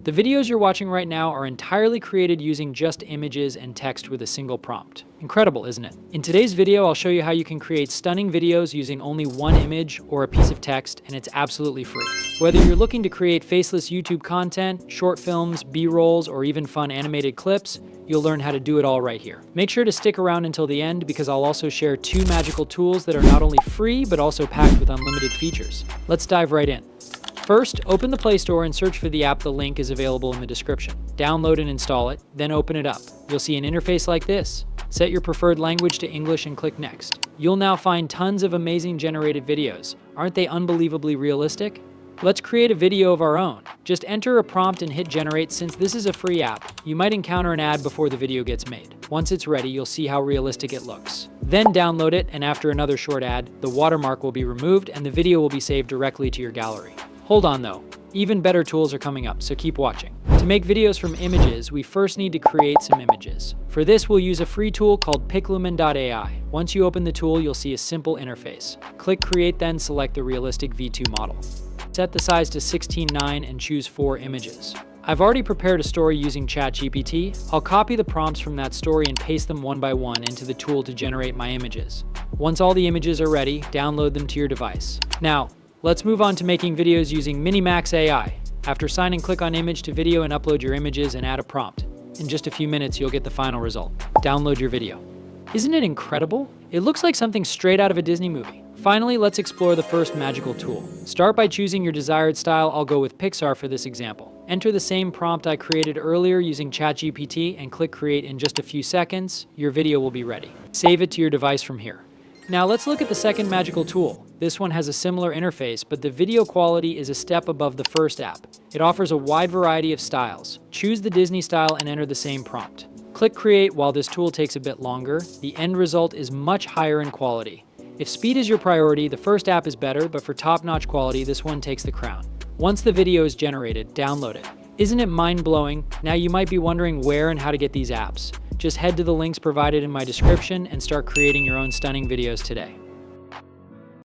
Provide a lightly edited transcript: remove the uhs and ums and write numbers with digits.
The videos you're watching right now are entirely created using just images and text with a single prompt. Incredible, isn't it? In today's video, I'll show you how you can create stunning videos using only one image or a piece of text, and it's absolutely free. Whether you're looking to create faceless YouTube content, short films, B-rolls, or even fun animated clips, you'll learn how to do it all right here. Make sure to stick around until the end because I'll also share 2 magical tools that are not only free, but also packed with unlimited features. Let's dive right in. First, open the Play Store and search for the app. The link is available in the description. Download and install it, then open it up. You'll see an interface like this. Set your preferred language to English and click Next. You'll now find tons of amazing generated videos. Aren't they unbelievably realistic? Let's create a video of our own. Just enter a prompt and hit generate. Since this is a free app, you might encounter an ad before the video gets made. Once it's ready, you'll see how realistic it looks. Then download it, and after another short ad, the watermark will be removed and the video will be saved directly to your gallery. Hold on though, even better tools are coming up, so keep watching. To make videos from images, we first need to create some images. For this, we'll use a free tool called AI. Once you open the tool, you'll see a simple interface. Click Create, then select the realistic V2 model. Set the size to 16:9 and choose 4 images. I've already prepared a story using ChatGPT. I'll copy the prompts from that story and paste them one by one into the tool to generate my images. Once all the images are ready, download them to your device. Now, let's move on to making videos using Minimax AI. After signing, click on Image to Video and upload your images and add a prompt. In just a few minutes, you'll get the final result. Download your video. Isn't it incredible? It looks like something straight out of a Disney movie. Finally, let's explore the first magical tool. Start by choosing your desired style. I'll go with Pixar for this example. Enter the same prompt I created earlier using ChatGPT and click Create. In just a few seconds, your video will be ready. Save it to your device from here. Now let's look at the second magical tool. This one has a similar interface, but the video quality is a step above the first app. It offers a wide variety of styles. Choose the Disney style and enter the same prompt. Click Create. While this tool takes a bit longer, the end result is much higher in quality. If speed is your priority, the first app is better, but for top-notch quality, this one takes the crown. Once the video is generated, download it. Isn't it mind-blowing? Now you might be wondering where and how to get these apps. Just head to the links provided in my description and start creating your own stunning videos today.